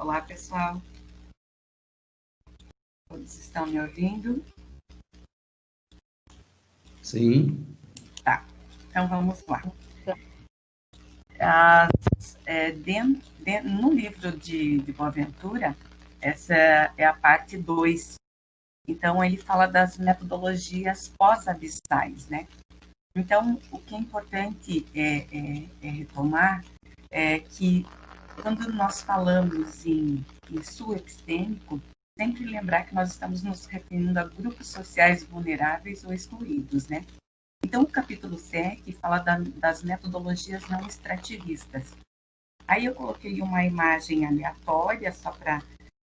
Olá, pessoal. Todos estão me ouvindo? Sim. Tá, então vamos lá. No livro de Boaventura, essa é a parte 2. Então, ele fala das metodologias pós-abissais, né? Então, o que é importante é retomar é que, quando nós falamos em sul epistêmico, sempre lembrar que nós estamos nos referindo a grupos sociais vulneráveis ou excluídos, né? Então, o capítulo 7 fala das metodologias não extrativistas. Aí eu coloquei uma imagem aleatória, só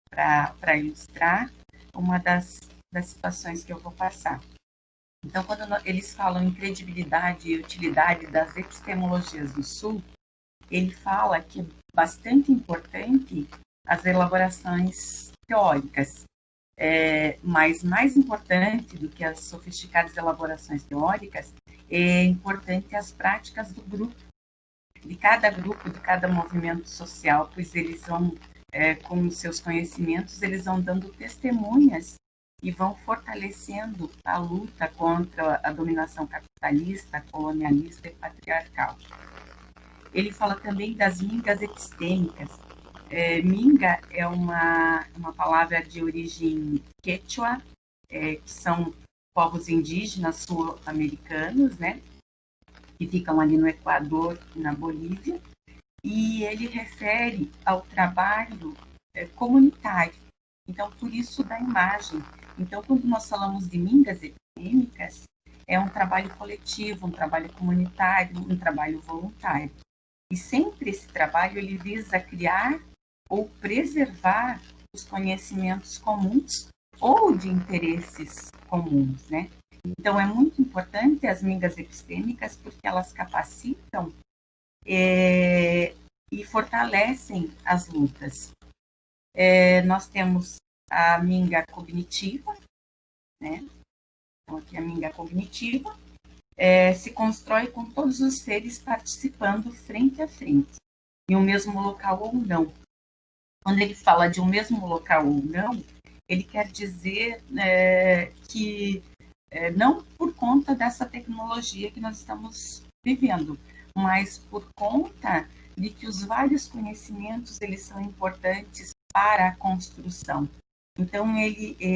para ilustrar uma das situações que eu vou passar. Então, quando eles falam em credibilidade e utilidade das epistemologias do Sul, ele fala que é bastante importante as elaborações teóricas, mas mais importante do que as sofisticadas elaborações teóricas, é importante as práticas do grupo, de cada movimento social, pois eles vão, com os seus conhecimentos, eles vão dando testemunhas e vão fortalecendo a luta contra a dominação capitalista, colonialista e patriarcal. Ele fala também das mingas epistêmicas. Minga é uma palavra de origem quechua, que são povos indígenas sul-americanos, né, que ficam ali no Equador e na Bolívia, e ele refere ao trabalho comunitário. Então, por isso da imagem. Então, quando nós falamos de mingas epistêmicas, é um trabalho coletivo, um trabalho comunitário, um trabalho voluntário. E sempre esse trabalho ele visa criar ou preservar os conhecimentos comuns ou de interesses comuns, né? Então, é muito importante as mingas epistêmicas porque elas capacitam e fortalecem as lutas. Nós temos a minga cognitiva, né? Então, aqui a minga cognitiva se constrói com todos os seres participando frente a frente, em um mesmo local ou não. Quando ele fala de um mesmo local ou não, ele quer dizer que não por conta dessa tecnologia que nós estamos vivendo, mas por conta de que os vários conhecimentos eles são importantes para a construção. Então,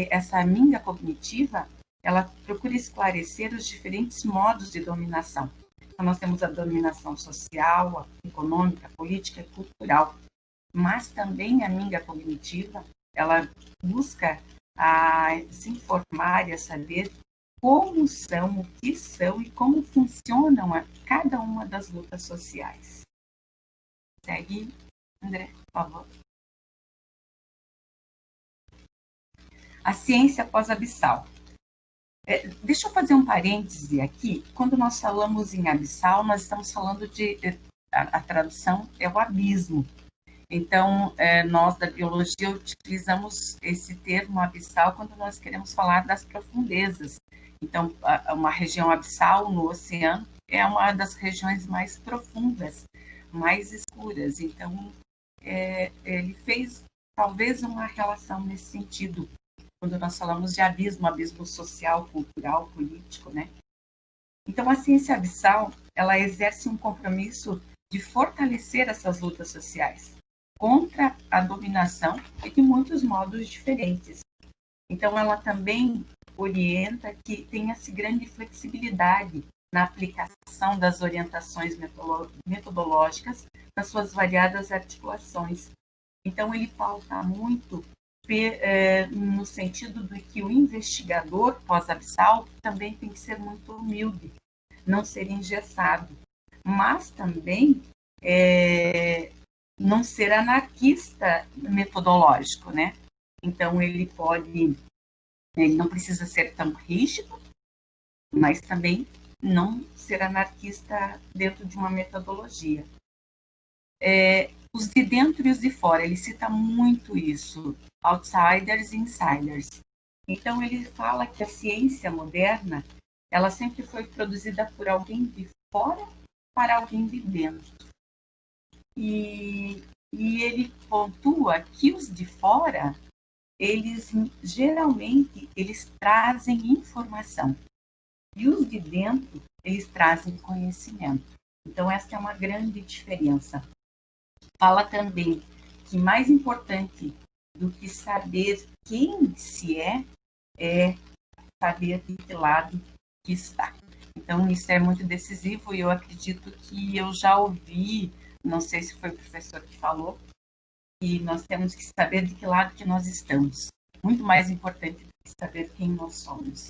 essa minga cognitiva, ela procura esclarecer os diferentes modos de dominação. Então, nós temos a dominação social, a econômica, a política e cultural, mas também a minga cognitiva, ela busca se informar e a saber como são, o que são e como funcionam cada uma das lutas sociais. Segue, André, por favor. A ciência pós-abissal. Deixa eu fazer um parêntese aqui. Quando nós falamos em abissal, nós estamos falando a tradução é o abismo. Então, nós da biologia utilizamos esse termo abissal quando nós queremos falar das profundezas. Então, uma região abissal no oceano é uma das regiões mais profundas, mais escuras. Então, ele fez talvez uma relação nesse sentido, quando nós falamos de abismo social, cultural, político, né? Então, a ciência abissal, ela exerce um compromisso de fortalecer essas lutas sociais contra a dominação e de muitos modos diferentes. Então, ela também orienta que tenha-se grande flexibilidade na aplicação das orientações metodológicas nas suas variadas articulações. Então, ele pauta muito no sentido de que o investigador pós-abissal também tem que ser muito humilde, não ser engessado, mas também não ser anarquista metodológico, né? Então, ele não precisa ser tão rígido, mas também não ser anarquista dentro de uma metodologia. Os de dentro e os de fora, ele cita muito isso, outsiders e insiders. Então, ele fala que a ciência moderna, ela sempre foi produzida por alguém de fora para alguém de dentro. E E ele pontua que os de fora, eles geralmente eles trazem informação e os de dentro eles trazem conhecimento. Então essa é uma grande diferença. Fala também que mais importante do que saber quem se é saber de que lado que está. Então isso é muito decisivo e eu acredito que eu já ouvi, não sei se foi o professor que falou, que nós temos que saber de que lado que nós estamos. Muito mais importante do que saber quem nós somos.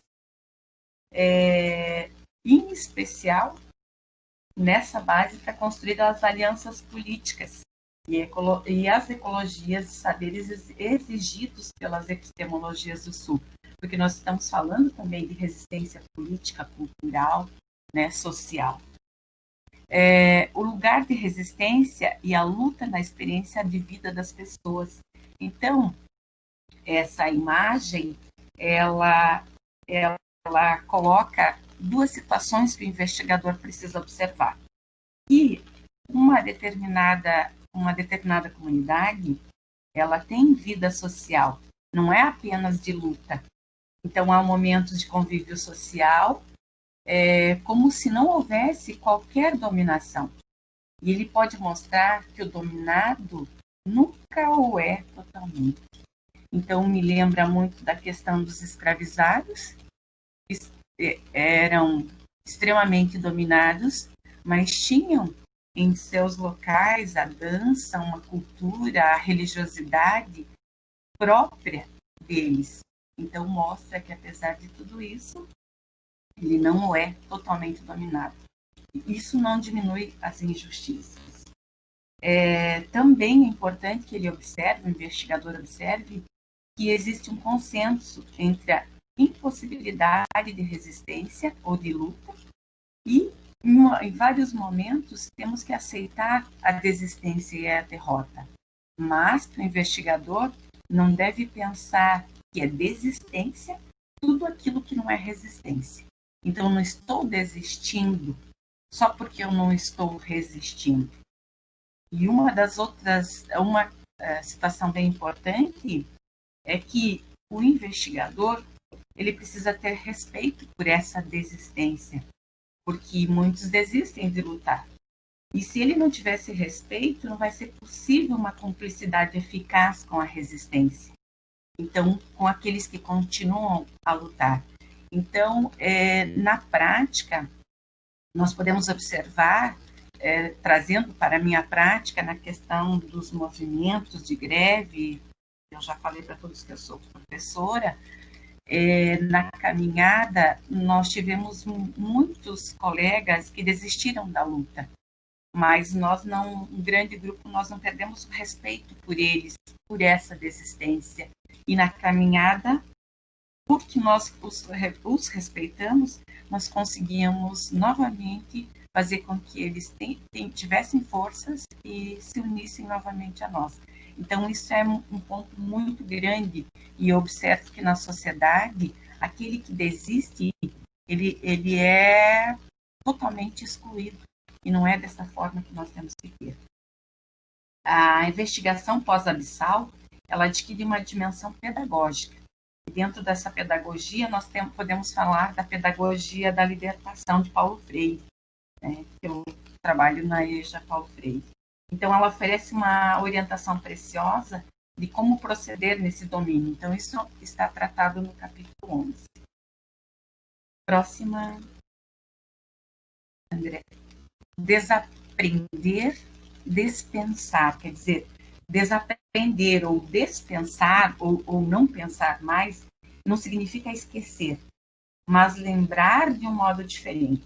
Em especial, nessa base está construída as alianças políticas e as ecologias de saberes exigidos pelas epistemologias do Sul, porque nós estamos falando também de resistência política, cultural, né, social. O lugar de resistência e a luta na experiência de vida das pessoas. Então, essa imagem, ela coloca duas situações que o investigador precisa observar. E uma determinada comunidade, ela tem vida social, não é apenas de luta. Então, há momentos de convívio social, como se não houvesse qualquer dominação. E ele pode mostrar que o dominado nunca o é totalmente. Então, me lembra muito da questão dos escravizados, que eram extremamente dominados, mas tinham em seus locais a dança, uma cultura, a religiosidade própria deles. Então, mostra que, apesar de tudo isso, ele não é totalmente dominado. Isso não diminui as injustiças. Também é importante que ele observe, o investigador observe, que existe um consenso entre a impossibilidade de resistência ou de luta e, em vários momentos, temos que aceitar a desistência e a derrota. Mas, para o investigador, não deve pensar que é desistência tudo aquilo que não é resistência. Então, eu não estou desistindo só porque eu não estou resistindo. E uma situação bem importante é que o investigador ele precisa ter respeito por essa desistência, porque muitos desistem de lutar. E se ele não tivesse respeito, não vai ser possível uma cumplicidade eficaz com a resistência. Então, com aqueles que continuam a lutar. Então, na prática, nós podemos observar, trazendo para a minha prática, na questão dos movimentos de greve, eu já falei para todos que eu sou professora, na caminhada, nós tivemos muitos colegas que desistiram da luta, mas um grande grupo, nós não perdemos o respeito por eles, por essa desistência. E na caminhada, porque nós os respeitamos, nós conseguíamos novamente fazer com que eles tivessem forças e se unissem novamente a nós. Então, isso é um ponto muito grande e eu observo que na sociedade, aquele que desiste, ele é totalmente excluído e não é dessa forma que nós temos que ter. A investigação pós-abissal, ela adquire uma dimensão pedagógica. E dentro dessa pedagogia, nós podemos falar da pedagogia da libertação de Paulo Freire, né? Eu trabalho na EJA Paulo Freire. Então, ela oferece uma orientação preciosa de como proceder nesse domínio. Então, isso está tratado no capítulo 11. Próxima, André. Desaprender, despensar. Quer dizer, desaprender ou despensar ou não pensar mais não significa esquecer, mas lembrar de um modo diferente.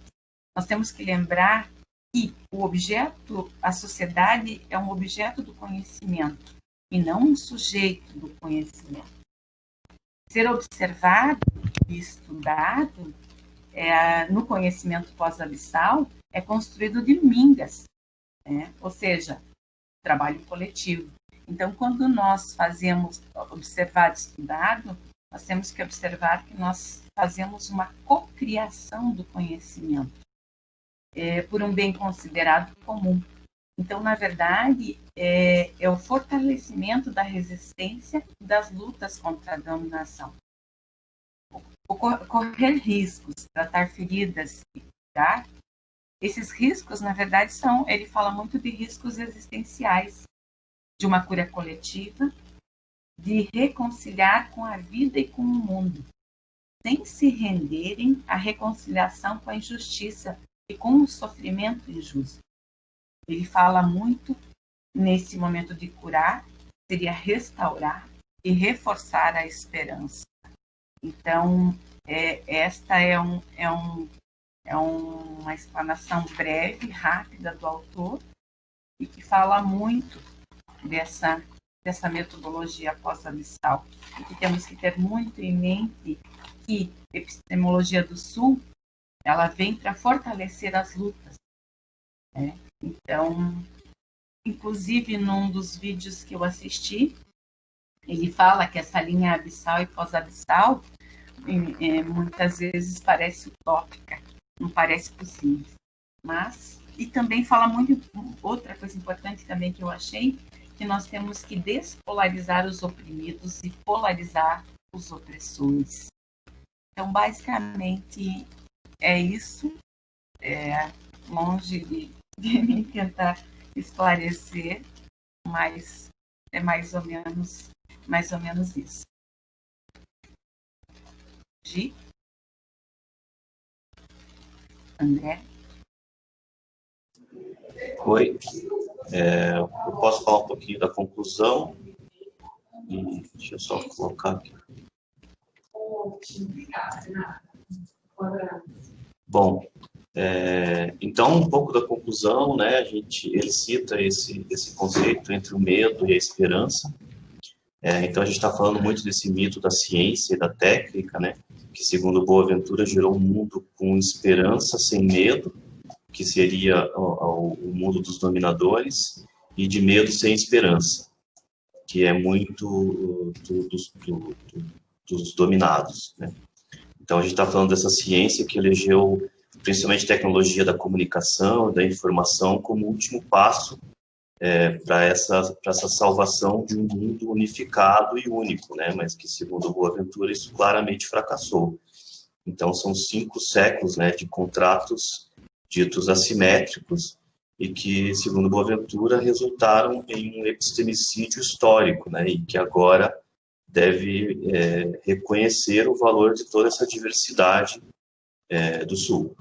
Nós temos que lembrar que o objeto, a sociedade, é um objeto do conhecimento e não um sujeito do conhecimento. Ser observado e estudado no conhecimento pós-abissal é construído de mingas, né? Ou seja, trabalho coletivo. Então, quando nós fazemos observado e estudado, nós temos que observar que nós fazemos uma cocriação do conhecimento por um bem considerado comum. Então, na verdade, é o fortalecimento da resistência das lutas contra a dominação. Correr riscos, tratar feridas e curar. Esses riscos, na verdade, ele fala muito de riscos existenciais, de uma cura coletiva, de reconciliar com a vida e com o mundo, sem se renderem à reconciliação com a injustiça e com o sofrimento injusto. Ele fala muito nesse momento de curar, seria restaurar e reforçar a esperança. Então, esta é uma explanação breve, rápida do autor, e que fala muito dessa metodologia pós-abissal. E que temos que ter muito em mente que a epistemologia do Sul, ela vem para fortalecer as lutas, né? Então, inclusive, num dos vídeos que eu assisti, ele fala que essa linha abissal e pós-abissal muitas vezes parece utópica, não parece possível. Mas, e também fala muito, outra coisa importante também que eu achei, que nós temos que despolarizar os oprimidos e polarizar os opressores. Então, basicamente, é isso. Longe de mim tentar esclarecer, mas é mais ou menos isso. Gi? André? Oi. Eu posso falar um pouquinho da conclusão? E deixa eu só colocar aqui. Bom, então um pouco da conclusão, né? Ele cita esse conceito entre o medo e a esperança. Então a gente está falando muito desse mito da ciência e da técnica, né? Que segundo Boaventura gerou um mundo com esperança sem medo, que seria o mundo dos dominadores, e de medo sem esperança, que é muito dos dominados, né? Então, a gente está falando dessa ciência que elegeu principalmente tecnologia da comunicação, da informação, como último passo para essa salvação de um mundo unificado e único, né? Mas que, segundo Boaventura, isso claramente fracassou. Então, são 5 séculos, né, de contratos ditos assimétricos e que, segundo Boaventura, resultaram em um epistemicídio histórico, né, e que agora deve reconhecer o valor de toda essa diversidade do Sul,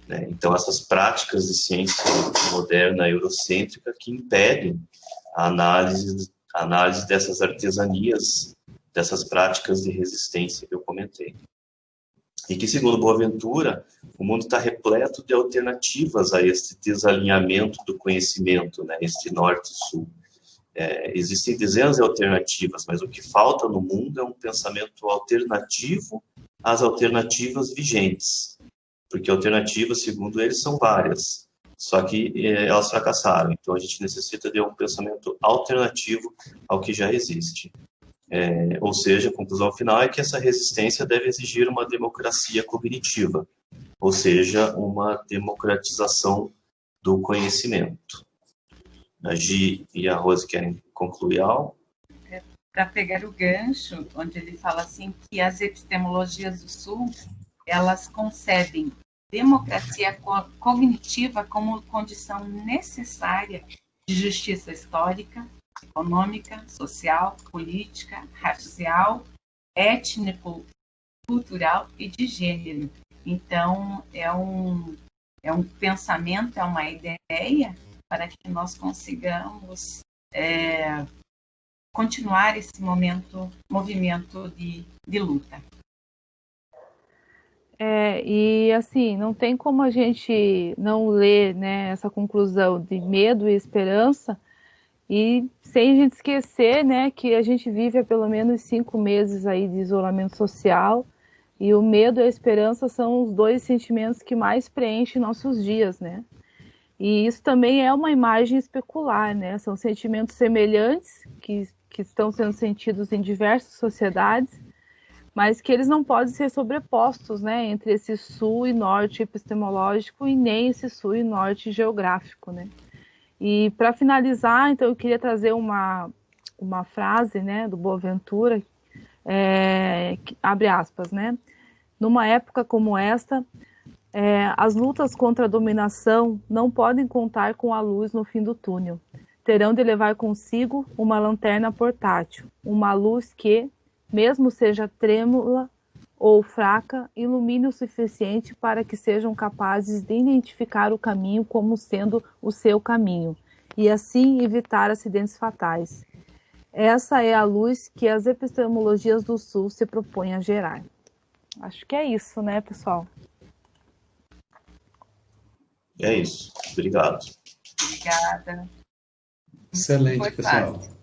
né? Então, essas práticas de ciência moderna eurocêntrica que impedem a análise dessas artesanias, dessas práticas de resistência que eu comentei. E que, segundo Boaventura, o mundo está repleto de alternativas a esse desalinhamento do conhecimento, né, este norte-sul. Existem dezenas de alternativas, mas o que falta no mundo é um pensamento alternativo às alternativas vigentes. Porque alternativas, segundo eles, são várias, só que elas fracassaram. Então, a gente necessita de um pensamento alternativo ao que já existe. Ou seja, a conclusão final é que essa resistência deve exigir uma democracia cognitiva, ou seja, uma democratização do conhecimento. A Gi e a Rose querem concluir algo? Para pegar o gancho, onde ele fala assim que as epistemologias do Sul, elas concebem democracia cognitiva como condição necessária de justiça histórica, econômica, social, política, racial, étnico, cultural e de gênero. Então, é um pensamento, é uma ideia para que nós consigamos continuar esse movimento de luta. E assim, não tem como a gente não ler, né, essa conclusão de medo e esperança, e sem a gente esquecer, né, que a gente vive há pelo menos 5 meses aí de isolamento social, e o medo e a esperança são os 2 sentimentos que mais preenchem nossos dias, né? E isso também é uma imagem especular, né? São sentimentos semelhantes que estão sendo sentidos em diversas sociedades, mas que eles não podem ser sobrepostos, né, entre esse sul e norte epistemológico e nem esse sul e norte geográfico, né? E para finalizar, então eu queria trazer uma frase, né, do Boaventura, que, abre aspas, né? Numa época como esta, as lutas contra a dominação não podem contar com a luz no fim do túnel. Terão de levar consigo uma lanterna portátil, uma luz que, mesmo seja trêmula ou fraca, ilumine o suficiente para que sejam capazes de identificar o caminho como sendo o seu caminho, e assim evitar acidentes fatais. Essa é a luz que as epistemologias do Sul se propõem a gerar. Acho que é isso, né, pessoal? É isso. Obrigado. Obrigada. Excelente, Foi pessoal. fácil.